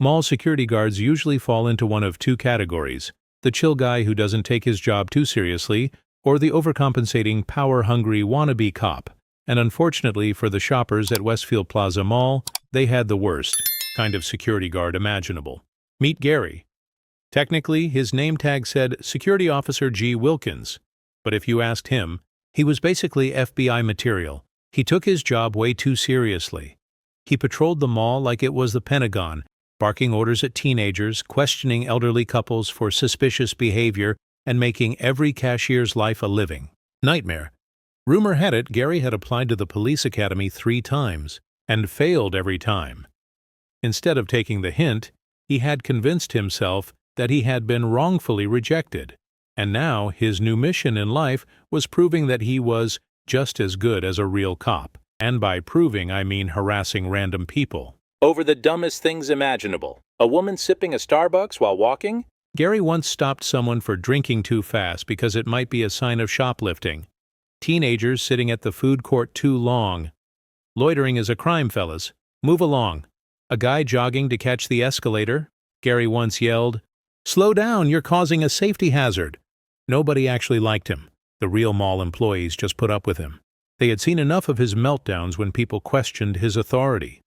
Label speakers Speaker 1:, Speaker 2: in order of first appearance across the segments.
Speaker 1: Mall security guards usually fall into one of two categories: the chill guy who doesn't take his job too seriously, or the overcompensating, power-hungry wannabe cop. And unfortunately for the shoppers at Westfield Plaza Mall, they had the worst kind of security guard imaginable. Meet Gary. Technically, his name tag said Security Officer G. Wilkins, but if you asked him, he was basically FBI material. He took his job way too seriously. He patrolled the mall like it was the Pentagon, barking orders at teenagers, questioning elderly couples for suspicious behavior, and making every cashier's life a living nightmare. Rumor had it Gary had applied to the police academy 3 times, and failed every time. Instead of taking the hint, he had convinced himself that he had been wrongfully rejected, and now his new mission in life was proving that he was just as good as a real cop. And by proving, I mean harassing random people over the dumbest things imaginable. A woman sipping a Starbucks while walking? Gary once stopped someone for drinking too fast because it might be a sign of shoplifting. Teenagers sitting at the food court too long. Loitering is a crime, fellas. Move along. A guy jogging to catch the escalator? Gary once yelled, "Slow down, you're causing a safety hazard." Nobody actually liked him. The real mall employees just put up with him. They had seen enough of his meltdowns when people questioned his authority.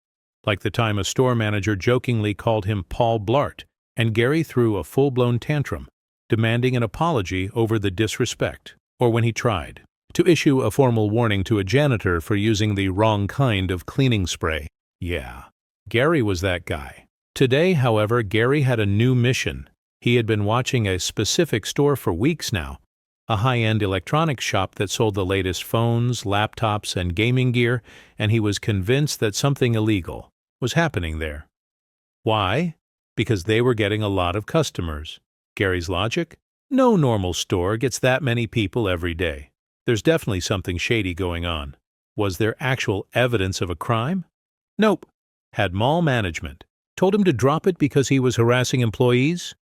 Speaker 1: Like the time a store manager jokingly called him Paul Blart, and Gary threw a full-blown tantrum, demanding an apology over the disrespect. Or when he tried to issue a formal warning to a janitor for using the wrong kind of cleaning spray. Yeah, Gary was that guy. Today, however, Gary had a new mission. He had been watching a specific store for weeks now, a high-end electronics shop that sold the latest phones, laptops, and gaming gear, and he was convinced that something illegal was happening there. Why? Because they were getting a lot of customers. Gary's logic? No normal store gets that many people every day. There's definitely something shady going on. Was there actual evidence of a crime? Nope. Had mall management told him to drop it because he was harassing employees?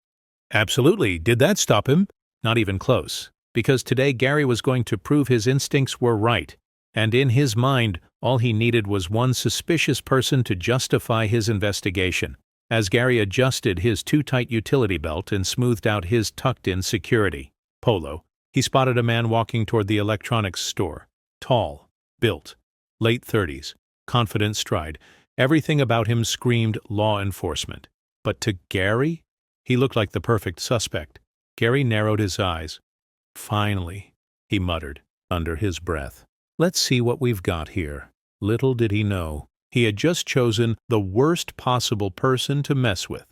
Speaker 1: Absolutely. Did that stop him? Not even close. Because today Gary was going to prove his instincts were right, and in his mind, all he needed was one suspicious person to justify his investigation. As Gary adjusted his too-tight utility belt and smoothed out his tucked-in security polo, he spotted a man walking toward the electronics store. Tall, built, late 30s, confident stride. Everything about him screamed law enforcement. But to Gary, he looked like the perfect suspect. Gary narrowed his eyes. "Finally," he muttered under his breath. "Let's see what we've got here." Little did he know, he had just chosen the worst possible person to mess with.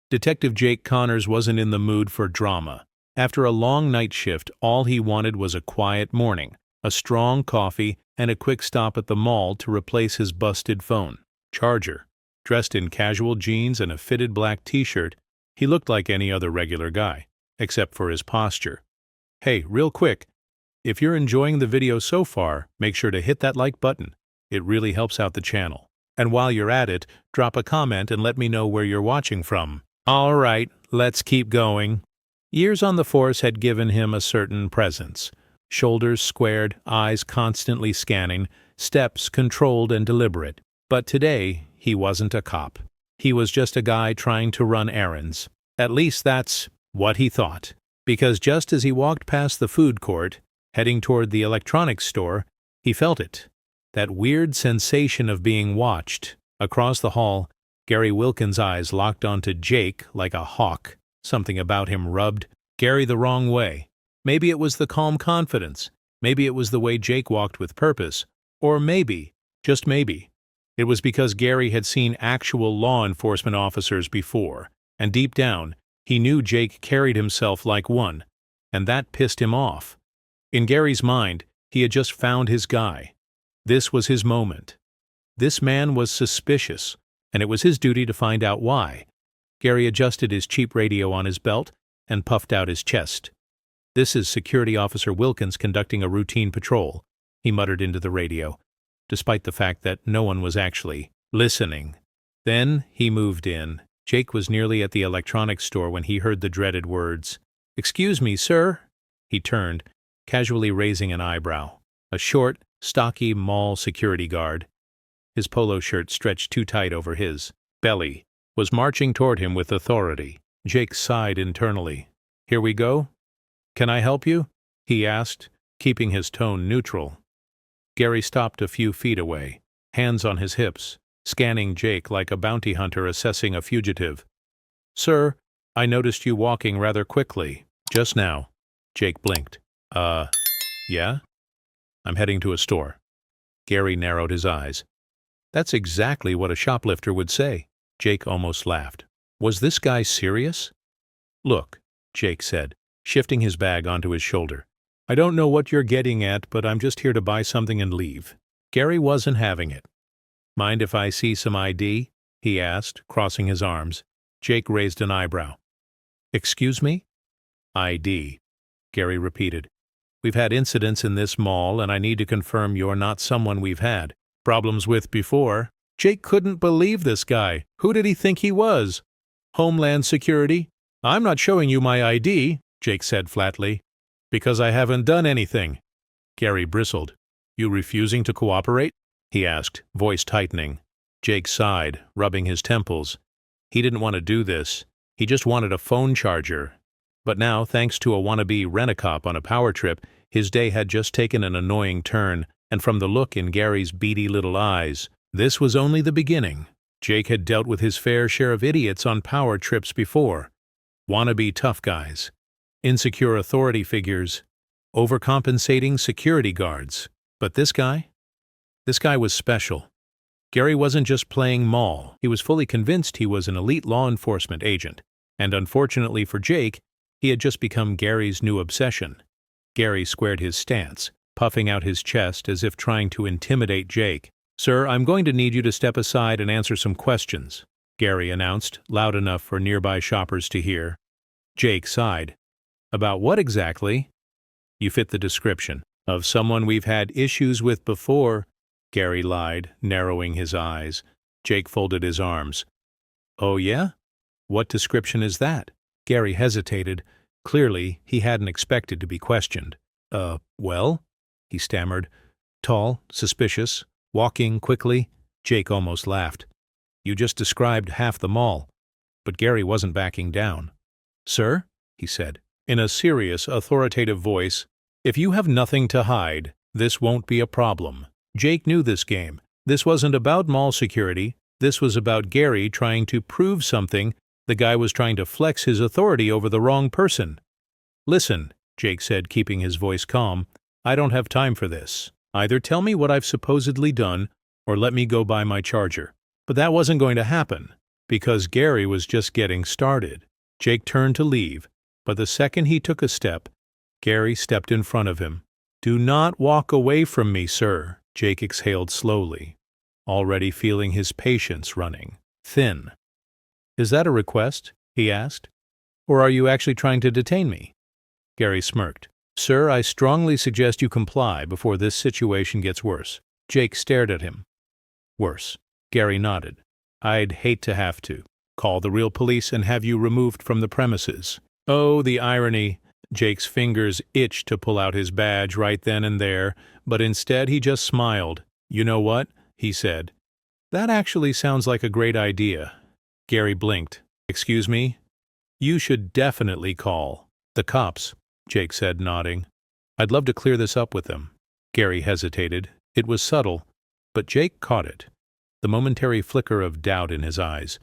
Speaker 1: Detective Jake Connors wasn't in the mood for drama. After a long night shift, all he wanted was a quiet morning, a strong coffee, and a quick stop at the mall to replace his busted phone charger. Dressed in casual jeans and a fitted black t-shirt, he looked like any other regular guy, except for his posture. Hey, real quick, if you're enjoying the video so far, make sure to hit that like button. It really helps out the channel. And while you're at it, drop a comment and let me know where you're watching from. All right, let's keep going. Years on the force had given him a certain presence. Shoulders squared, eyes constantly scanning, steps controlled and deliberate. But today, he wasn't a cop. He was just a guy trying to run errands. At least that's what he thought. Because just as he walked past the food court, heading toward the electronics store, he felt it. That weird sensation of being watched. Across the hall, Gary Wilkins' eyes locked onto Jake like a hawk. Something about him rubbed Gary the wrong way. Maybe it was the calm confidence. Maybe it was the way Jake walked with purpose. Or maybe, just maybe, it was because Gary had seen actual law enforcement officers before, and deep down, he knew Jake carried himself like one, and that pissed him off. In Gary's mind, he had just found his guy. This was his moment. This man was suspicious, and it was his duty to find out why. Gary adjusted his cheap radio on his belt and puffed out his chest. "This is Security Officer Wilkins conducting a routine patrol," he muttered into the radio, despite the fact that no one was actually listening. Then he moved in. Jake was nearly at the electronics store when he heard the dreaded words. "Excuse me, sir." He turned, casually raising an eyebrow. A short, stocky mall security guard. His polo shirt stretched too tight over his belly was marching toward him with authority. Jake sighed internally. "Here we go? Can I help you?" he asked, keeping his tone neutral. Gary stopped a few feet away, hands on his hips, scanning Jake like a bounty hunter assessing a fugitive. "Sir, I noticed you walking rather quickly just now." Jake blinked. Yeah? "I'm heading to a store." Gary narrowed his eyes. That's exactly what a shoplifter would say. Jake almost laughed. Was this guy serious? "Look," Jake said, shifting his bag onto his shoulder. "I don't know what you're getting at, but I'm just here to buy something and leave." Gary wasn't having it. "Mind if I see some ID?" he asked, crossing his arms. Jake raised an eyebrow. "Excuse me?" "ID," Gary repeated. "We've had incidents in this mall, and I need to confirm you're not someone we've had problems with before." Jake couldn't believe this guy. Who did he think he was? Homeland Security? "I'm not showing you my ID," Jake said flatly, "because I haven't done anything." Gary bristled. "You refusing to cooperate?" he asked, voice tightening. Jake sighed, rubbing his temples. He didn't want to do this. He just wanted a phone charger. But now, thanks to a wannabe rent-a-cop on a power trip, his day had just taken an annoying turn, and from the look in Gary's beady little eyes, this was only the beginning. Jake had dealt with his fair share of idiots on power trips before. Wannabe tough guys, insecure authority figures, overcompensating security guards. But this guy was special. Gary wasn't just playing mall. He was fully convinced he was an elite law enforcement agent. And unfortunately for Jake, he had just become Gary's new obsession. Gary squared his stance, puffing out his chest as if trying to intimidate Jake. "Sir, I'm going to need you to step aside and answer some questions," Gary announced, loud enough for nearby shoppers to hear. Jake sighed. "About what exactly?" "You fit the description. Of someone we've had issues with before," Gary lied, narrowing his eyes. Jake folded his arms. "Oh yeah? What description is that?" Gary hesitated. Clearly, he hadn't expected to be questioned. Well?" he stammered. "Tall, suspicious, walking quickly." Jake almost laughed. "You just described half the mall." But Gary wasn't backing down. "Sir," he said, in a serious, authoritative voice, "if you have nothing to hide, this won't be a problem." Jake knew this game. This wasn't about mall security. This was about Gary trying to prove something. The guy was trying to flex his authority over the wrong person. "Listen," Jake said, keeping his voice calm, "I don't have time for this. Either tell me what I've supposedly done, or let me go buy my charger." But that wasn't going to happen, because Gary was just getting started. Jake turned to leave, but the second he took a step, Gary stepped in front of him. "Do not walk away from me, sir," Jake exhaled slowly, already feeling his patience running thin. "Is that a request?" he asked. "Or are you actually trying to detain me?" Gary smirked. "Sir, I strongly suggest you comply before this situation gets worse." Jake stared at him. "Worse." Gary nodded. "I'd hate to have to. Call the real police and have you removed from the premises." Oh, the irony. Jake's fingers itched to pull out his badge right then and there, but instead he just smiled. "You know what?" he said. "That actually sounds like a great idea." Gary blinked. "Excuse me?" "You should definitely call the cops," Jake said, nodding. "I'd love to clear this up with them." Gary hesitated. It was subtle, but Jake caught it. The momentary flicker of doubt in his eyes.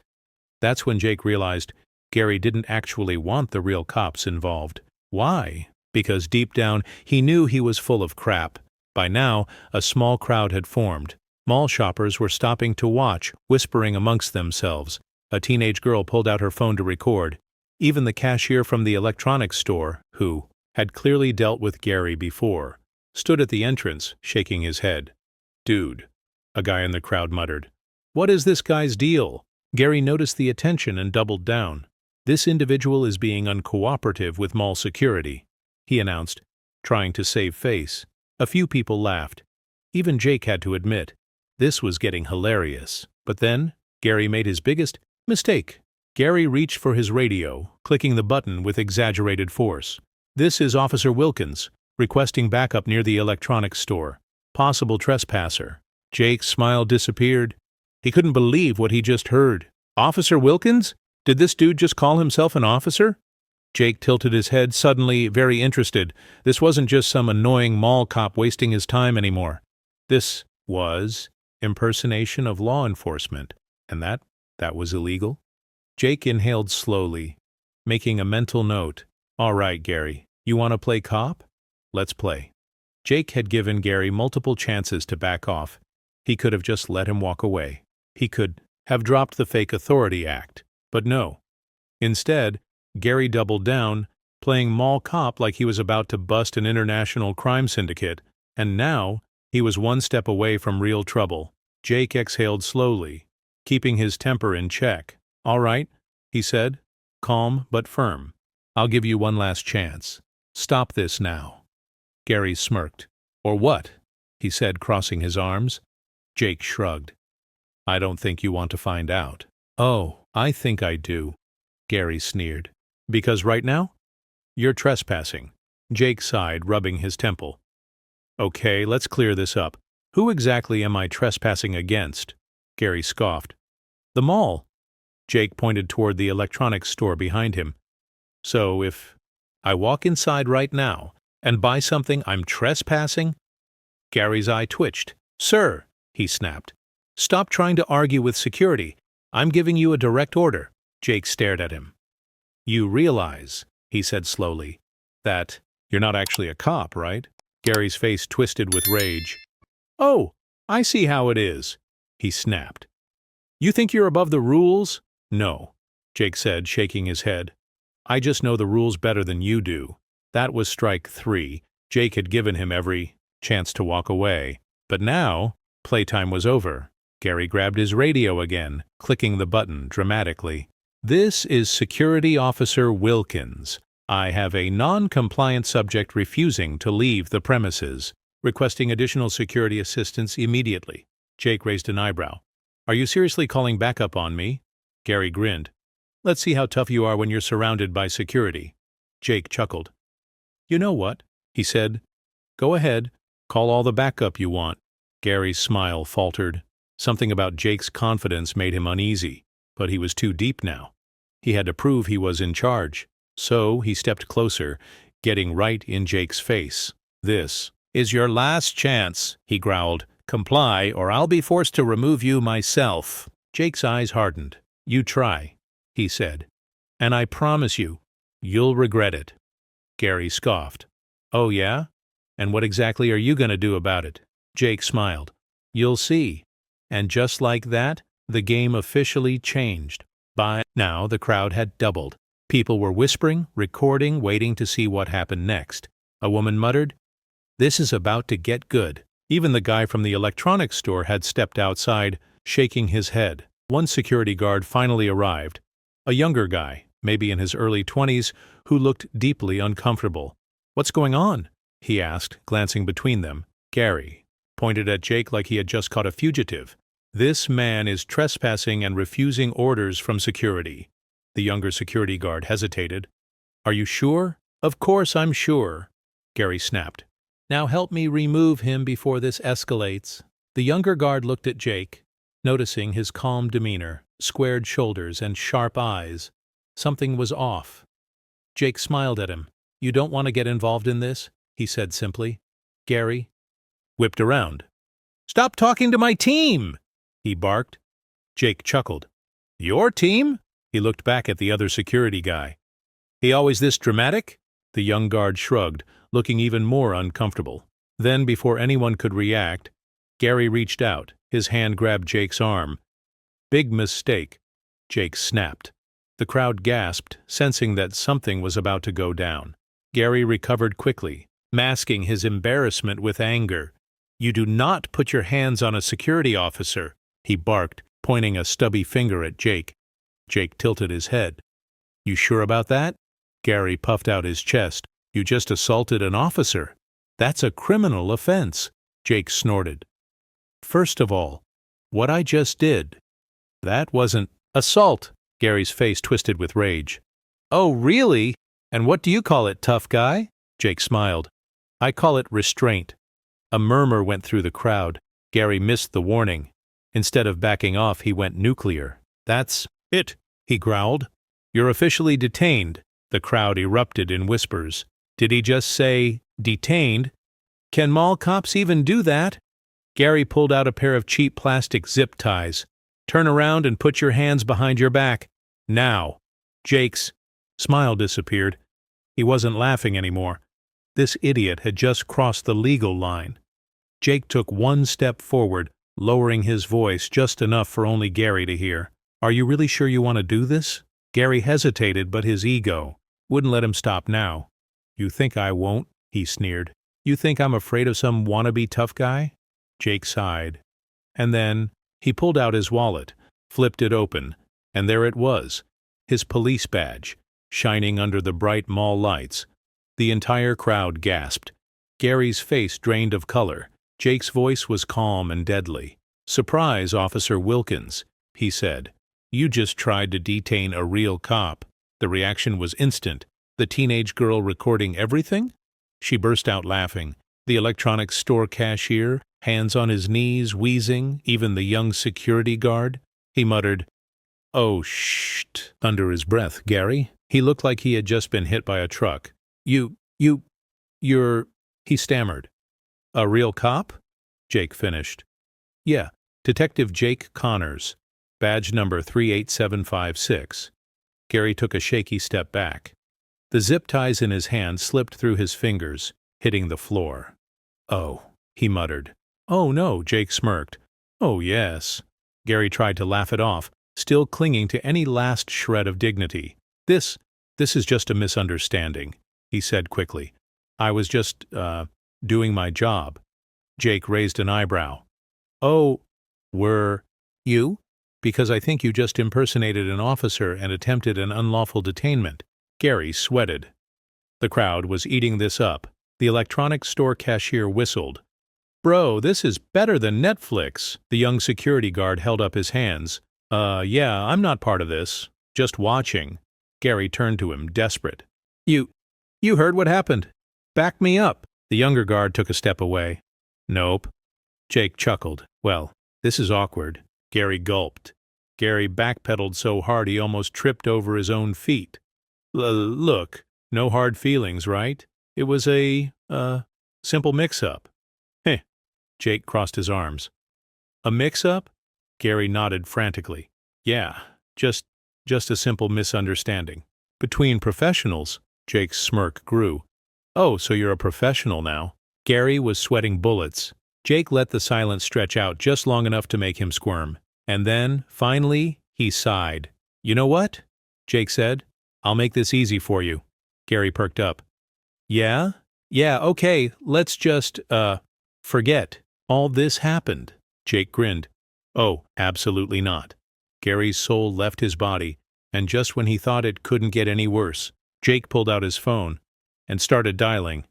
Speaker 1: That's when Jake realized Gary didn't actually want the real cops involved. Why? Because deep down, he knew he was full of crap. By now, a small crowd had formed. Mall shoppers were stopping to watch, whispering amongst themselves. A teenage girl pulled out her phone to record. Even the cashier from the electronics store, who had clearly dealt with Gary before, stood at the entrance, shaking his head. "Dude," a guy in the crowd muttered. "What is this guy's deal?" Gary noticed the attention and doubled down. "This individual is being uncooperative with mall security," he announced, trying to save face. A few people laughed. Even Jake had to admit, this was getting hilarious. But then, Gary made his biggest mistake. Gary reached for his radio, clicking the button with exaggerated force. "This is Officer Wilkins, requesting backup near the electronics store. Possible trespasser." Jake's smile disappeared. He couldn't believe what he just heard. Officer Wilkins? Did this dude just call himself an officer? Jake tilted his head, suddenly very interested. This wasn't just some annoying mall cop wasting his time anymore. This was impersonation of law enforcement, and that was illegal. Jake inhaled slowly, making a mental note. All right, Gary, you want to play cop? Let's play. Jake had given Gary multiple chances to back off. He could have just let him walk away. He could have dropped the fake authority act. But no. Instead, Gary doubled down, playing mall cop like he was about to bust an international crime syndicate, and now he was one step away from real trouble. Jake exhaled slowly, keeping his temper in check. All right, he said, calm but firm. I'll give you one last chance. Stop this now. Gary smirked. Or what? He said, crossing his arms. Jake shrugged. I don't think you want to find out. Oh, I think I do, Gary sneered. Because right now, you're trespassing. Jake sighed, rubbing his temple. Okay, let's clear this up. Who exactly am I trespassing against? Gary scoffed. The mall. Jake pointed toward the electronics store behind him. So if I walk inside right now and buy something, I'm trespassing? Gary's eye twitched. Sir, he snapped. Stop trying to argue with security. I'm giving you a direct order. Jake stared at him. You realize, he said slowly, that you're not actually a cop, right? Gary's face twisted with rage. Oh, I see how it is, he snapped. You think you're above the rules? No, Jake said, shaking his head. I just know the rules better than you do. That was strike 3. Jake had given him every chance to walk away. But now, playtime was over. Gary grabbed his radio again, clicking the button dramatically. This is Security Officer Wilkins. I have a non-compliant subject refusing to leave the premises, requesting additional security assistance immediately. Jake raised an eyebrow. Are you seriously calling backup on me? Gary grinned. Let's see how tough you are when you're surrounded by security. Jake chuckled. You know what? He said. Go ahead. Call all the backup you want. Gary's smile faltered. Something about Jake's confidence made him uneasy, but he was too deep now. He had to prove he was in charge. So he stepped closer, getting right in Jake's face. This is your last chance, he growled. Comply, or I'll be forced to remove you myself. Jake's eyes hardened. You try, he said. And I promise you, you'll regret it. Gary scoffed. Oh yeah? And what exactly are you going to do about it? Jake smiled. You'll see. And just like that, the game officially changed. By now, the crowd had doubled. People were whispering, recording, waiting to see what happened next. A woman muttered, This is about to get good. Even the guy from the electronics store had stepped outside, shaking his head. One security guard finally arrived. A younger guy, maybe in his early 20s, who looked deeply uncomfortable. What's going on? He asked, glancing between them. Gary pointed at Jake like he had just caught a fugitive. This man is trespassing and refusing orders from security. The younger security guard hesitated. Are you sure? Of course I'm sure, Gary snapped. Now help me remove him before this escalates. The younger guard looked at Jake, noticing his calm demeanor, squared shoulders, and sharp eyes. Something was off. Jake smiled at him. You don't want to get involved in this? He said simply. Gary whipped around. Stop talking to my team! He barked. Jake chuckled. Your team? He looked back at the other security guy. He always this dramatic? The young guard shrugged, looking even more uncomfortable. Then, before anyone could react, Gary reached out. His hand grabbed Jake's arm. Big mistake, Jake snapped. The crowd gasped, sensing that something was about to go down. Gary recovered quickly, masking his embarrassment with anger. You do not put your hands on a security officer, he barked, pointing a stubby finger at Jake. Jake tilted his head. You sure about that? Gary puffed out his chest. You just assaulted an officer. That's a criminal offense, Jake snorted. First of all, what I just did, that wasn't assault. Gary's face twisted with rage. Oh, really? And what do you call it, tough guy? Jake smiled. I call it restraint. A murmur went through the crowd. Gary missed the warning. Instead of backing off, he went nuclear. That's he growled. "You're officially detained." The crowd erupted in whispers. Did he just say, detained? Can mall cops even do that? Gary pulled out a pair of cheap plastic zip ties. "Turn around and put your hands behind your back. Now." Jake's smile disappeared. He wasn't laughing anymore. This idiot had just crossed the legal line. Jake took one step forward, lowering his voice just enough for only Gary to hear. "Are you really sure you want to do this?" Gary hesitated, but his ego wouldn't let him stop now. "You think I won't?" he sneered. "You think I'm afraid of some wannabe tough guy?" Jake sighed. And then he pulled out his wallet, flipped it open, and there it was, his police badge, shining under the bright mall lights. The entire crowd gasped. Gary's face drained of color. Jake's voice was calm and deadly. "Surprise, Officer Wilkins," he said. "You just tried to detain a real cop." The reaction was instant. The teenage girl recording everything? She burst out laughing. The electronics store cashier, hands on his knees, wheezing, even the young security guard. He muttered, "Oh, shh," under his breath. "Gary?" He looked like he had just been hit by a truck. You're, he stammered. "A real cop?" Jake finished. "Yeah, Detective Jake Connors, badge number 38756. Gary took a shaky step back. The zip ties in his hand slipped through his fingers, hitting the floor. "Oh," he muttered. "Oh, no," Jake smirked. "Oh, yes." Gary tried to laugh it off, still clinging to any last shred of dignity. This is just a misunderstanding," he said quickly. "I was just, doing my job." Jake raised an eyebrow. "Oh, were you? Because I think you just impersonated an officer and attempted an unlawful detainment." Gary sweated. The crowd was eating this up. The electronics store cashier whistled. "Bro, this is better than Netflix." The young security guard held up his hands. Yeah, I'm not part of this. Just watching." Gary turned to him, desperate. You heard what happened. Back me up." The younger guard took a step away. "Nope." Jake chuckled. "Well, this is awkward." Gary gulped. Gary backpedaled so hard he almost tripped over his own feet. Look, no hard feelings, right? It was a, simple mix-up." "Heh." Jake crossed his arms. "A mix-up?" Gary nodded frantically. "Yeah, just a simple misunderstanding. Between professionals." Jake's smirk grew. "Oh, so you're a professional now." Gary was sweating bullets. Jake let the silence stretch out just long enough to make him squirm. And then, finally, he sighed. "You know what?" Jake said. "I'll make this easy for you." Gary perked up. "Yeah? Yeah, okay, let's just, forget all this happened." Jake grinned. "Oh, absolutely not." Gary's soul left his body, and just when he thought it couldn't get any worse, Jake pulled out his phone and started dialing.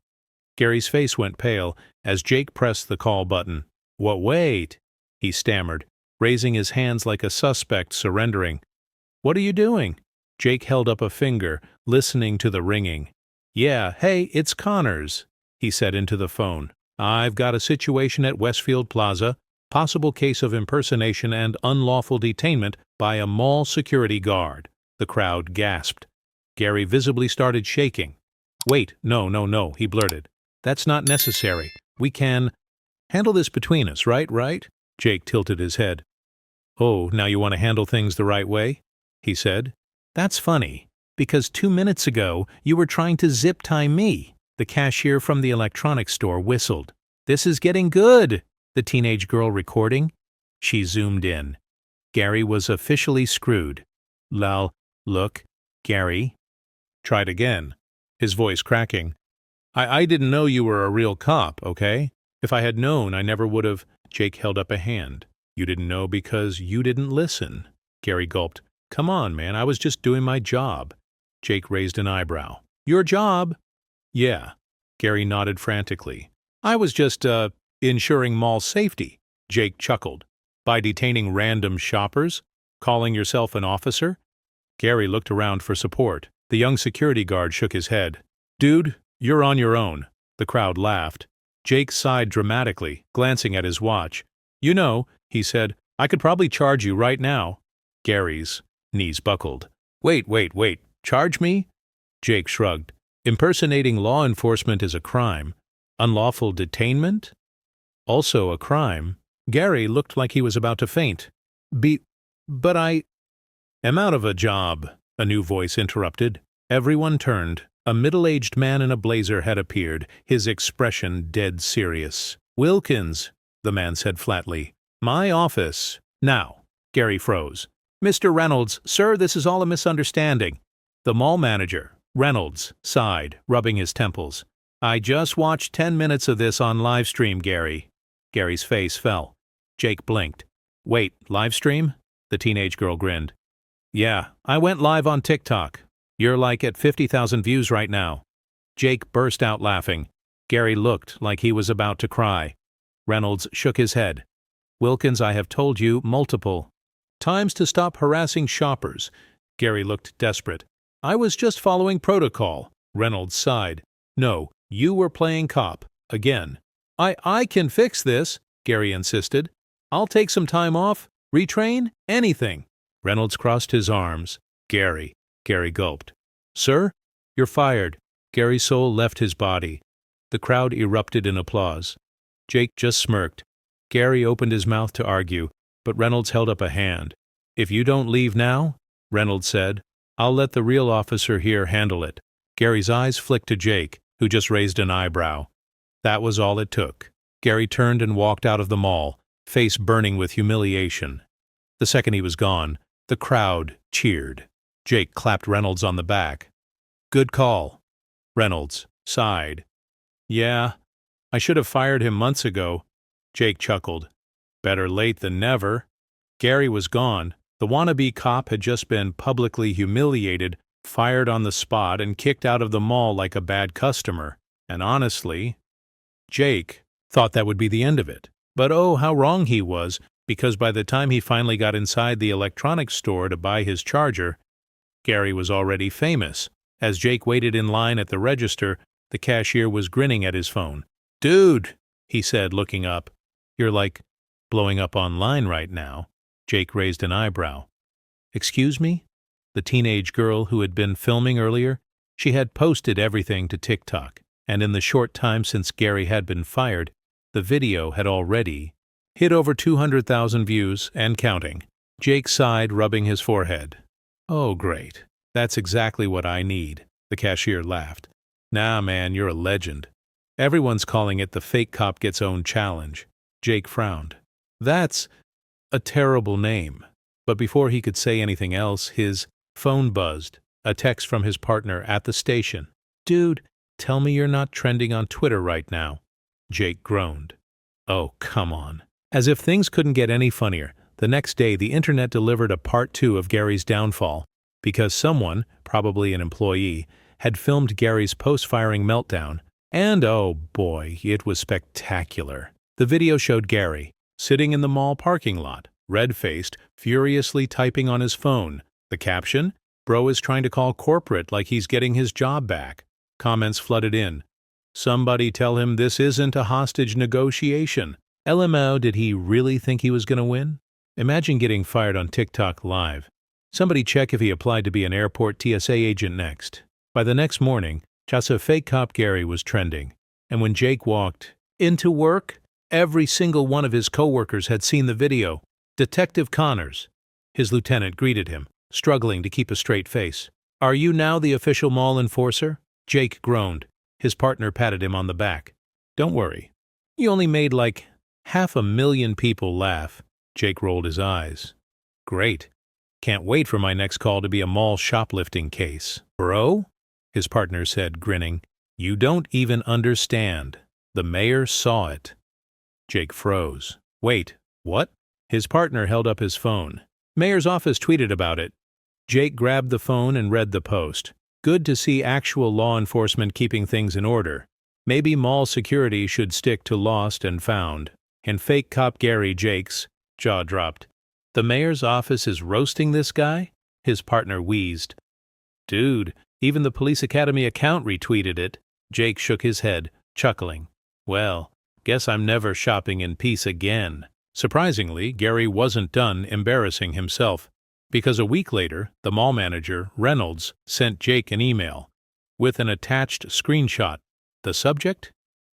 Speaker 1: Gary's face went pale as Jake pressed the call button. Wait," he stammered, raising his hands like a suspect surrendering. "What are you doing?" Jake held up a finger, listening to the ringing. "Yeah, hey, it's Connors," he said into the phone. "I've got a situation at Westfield Plaza, possible case of impersonation and unlawful detainment by a mall security guard." The crowd gasped. Gary visibly started shaking. "Wait, no," he blurted. "That's not necessary. We can handle this between us, right?" Jake tilted his head. "Oh, now you want to handle things the right way?" he said. "That's funny, because 2 minutes ago you were trying to zip-tie me." The cashier from the electronics store whistled. "This is getting good." The teenage girl recording? She zoomed in. Gary was officially screwed. Look, Gary." Tried again, his voice cracking. I didn't know you were a real cop, okay? If I had known, I never would have." Jake held up a hand. "You didn't know because you didn't listen." Gary gulped. "Come on, man, I was just doing my job." Jake raised an eyebrow. "Your job?" "Yeah." Gary nodded frantically. "I was just, ensuring mall safety." Jake chuckled. "By detaining random shoppers? Calling yourself an officer?" Gary looked around for support. The young security guard shook his head. "Dude, you're on your own." The crowd laughed. Jake sighed dramatically, glancing at his watch. "You know," he said, "I could probably charge you right now." Gary's Knees buckled. Wait. Charge me? Jake shrugged. Impersonating law enforcement is a crime. Unlawful detainment? Also a crime. Gary looked like he was about to faint. But I am out of a job, a new voice interrupted. Everyone turned. A middle-aged man in a blazer had appeared, his expression dead serious. Wilkins, the man said flatly. My office. Now. Gary froze. Mr. Reynolds, sir, this is all a misunderstanding. The mall manager, Reynolds, sighed, rubbing his temples. I just watched 10 minutes of this on live stream, Gary. Gary's face fell. Jake blinked. Wait, live stream? The teenage girl grinned. Yeah, I went live on TikTok. You're like at 50,000 views right now. Jake burst out laughing. Gary looked like he was about to cry. Reynolds shook his head. Wilkins, I have told you multiple times to stop harassing shoppers. Gary looked desperate. I was just following protocol. Reynolds sighed. No, you were playing cop. Again. I can fix this, Gary insisted. I'll take some time off, retrain, anything. Reynolds crossed his arms. Gary gulped. Sir, you're fired. Gary's soul left his body. The crowd erupted in applause. Jake just smirked. Gary opened his mouth to argue, but Reynolds held up a hand. If you don't leave now, Reynolds said, I'll let the real officer here handle it. Gary's eyes flicked to Jake, who just raised an eyebrow. That was all it took. Gary turned and walked out of the mall, face burning with humiliation. The second he was gone, the crowd cheered. Jake clapped Reynolds on the back. Good call. Reynolds sighed. Yeah, I should have fired him months ago. Jake chuckled. Better late than never. Gary was gone. The wannabe cop had just been publicly humiliated, fired on the spot, and kicked out of the mall like a bad customer. And honestly, Jake thought that would be the end of it. But oh, how wrong he was, because by the time he finally got inside the electronics store to buy his charger, Gary was already famous. As Jake waited in line at the register, the cashier was grinning at his phone. Dude, he said, looking up. You're like blowing up online right now. Jake raised an eyebrow. Excuse me? The teenage girl who had been filming earlier, she had posted everything to TikTok, and in the short time since Gary had been fired, the video had already hit over 200,000 views and counting. Jake sighed, rubbing his forehead. Oh, great. That's exactly what I need. The cashier laughed. Nah, man, you're a legend. Everyone's calling it the Fake Cop Gets Owned Challenge. Jake frowned. That's a terrible name. But before he could say anything else, his phone buzzed. A text from his partner at the station. Dude, tell me you're not trending on Twitter right now. Jake groaned. Oh, come on. As if things couldn't get any funnier, the next day the internet delivered a part 2 of Gary's downfall, because someone, probably an employee, had filmed Gary's post-firing meltdown, and oh boy, it was spectacular. The video showed Gary, sitting in the mall parking lot, red-faced, furiously typing on his phone. The caption? Bro is trying to call corporate like he's getting his job back. Comments flooded in. Somebody tell him this isn't a hostage negotiation. LMAO, did he really think he was going to win? Imagine getting fired on TikTok live. Somebody check if he applied to be an airport TSA agent next. By the next morning, just a fake cop Gary was trending. And when Jake walked into work, every single one of his coworkers had seen the video. Detective Connors. His lieutenant greeted him, struggling to keep a straight face. Are you now the official mall enforcer? Jake groaned. His partner patted him on the back. Don't worry. You only made like 500,000 people laugh. Jake rolled his eyes. Great. Can't wait for my next call to be a mall shoplifting case. Bro? His partner said, grinning. You don't even understand. The mayor saw it. Jake froze. Wait, what? His partner held up his phone. Mayor's office tweeted about it. Jake grabbed the phone and read the post. Good to see actual law enforcement keeping things in order. Maybe mall security should stick to lost and found. And fake cop Gary Jake's jaw dropped. The mayor's office is roasting this guy? His partner wheezed. Dude, even the police academy account retweeted it. Jake shook his head, chuckling. Well, guess I'm never shopping in peace again. Surprisingly, Gary wasn't done embarrassing himself. Because a week later, the mall manager, Reynolds, sent Jake an email with an attached screenshot. The subject?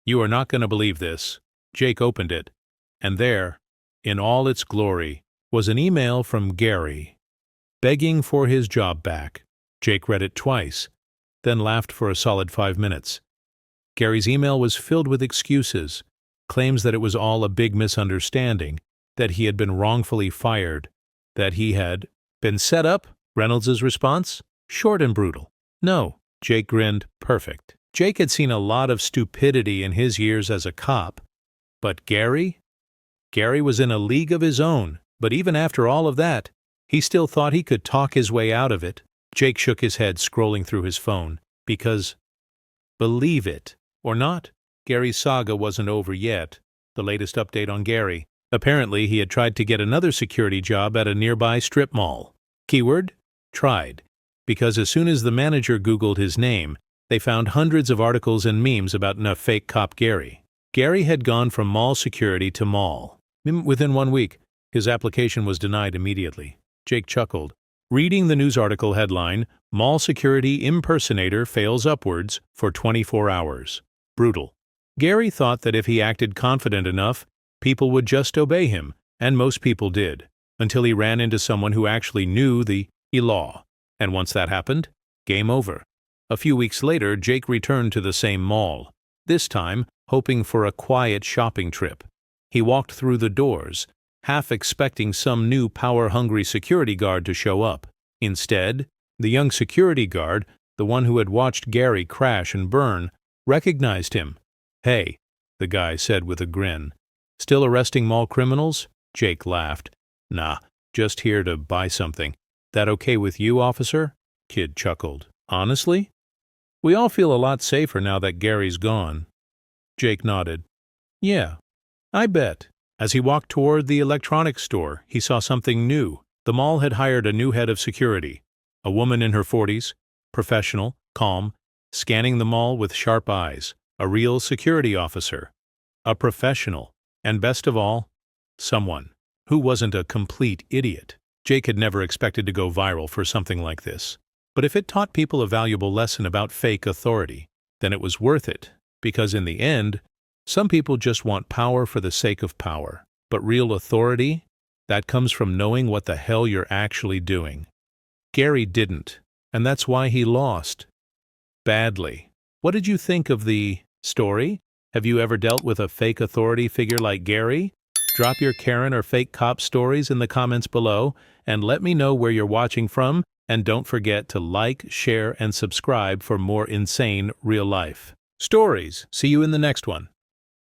Speaker 1: "You are not going to believe this." Jake opened it, and there, in all its glory, was an email from Gary, begging for his job back. Jake read it twice, then laughed for a solid 5 minutes. Gary's email was filled with excuses, claims that it was all a big misunderstanding, that he had been wrongfully fired, that he had been set up. Reynolds's response? Short and brutal. No. Jake grinned. Perfect. Jake had seen a lot of stupidity in his years as a cop. But Gary? Gary was in a league of his own, but even after all of that, he still thought he could talk his way out of it. Jake shook his head, scrolling through his phone, because, believe it or not, Gary's saga wasn't over yet. The latest update on Gary. Apparently, he had tried to get another security job at a nearby strip mall. Keyword? Tried. Because as soon as the manager Googled his name, they found hundreds of articles and memes about a fake cop Gary. Gary had gone from mall security to mall. Within 1 week, his application was denied immediately. Jake chuckled, reading the news article headline, "Mall Security Impersonator Fails Upwards for 24 Hours." Brutal. Gary thought that if he acted confident enough, people would just obey him, and most people did, until he ran into someone who actually knew the law. And once that happened, game over. A few weeks later, Jake returned to the same mall, this time hoping for a quiet shopping trip. He walked through the doors, half expecting some new power-hungry security guard to show up. Instead, the young security guard, the one who had watched Gary crash and burn, recognized him. "Hey," the guy said with a grin. "Still arresting mall criminals?" Jake laughed. "Nah, just here to buy something." "That okay with you, officer?" Kid chuckled. "Honestly? We all feel a lot safer now that Gary's gone." Jake nodded. "Yeah, I bet." As he walked toward the electronics store, he saw something new. The mall had hired a new head of security, a woman in her 40s, professional, calm, scanning the mall with sharp eyes, a real security officer, a professional, and best of all, someone who wasn't a complete idiot. Jake had never expected to go viral for something like this. But if it taught people a valuable lesson about fake authority, then it was worth it, because in the end, some people just want power for the sake of power. But real authority, that comes from knowing what the hell you're actually doing. Gary didn't, and that's why he lost. Badly. What did you think of the story? Have you ever dealt with a fake authority figure like Gary? Drop your Karen or fake cop stories in the comments below, and let me know where you're watching from, and don't forget to like, share, and subscribe for more insane real-life stories. See you in the next one.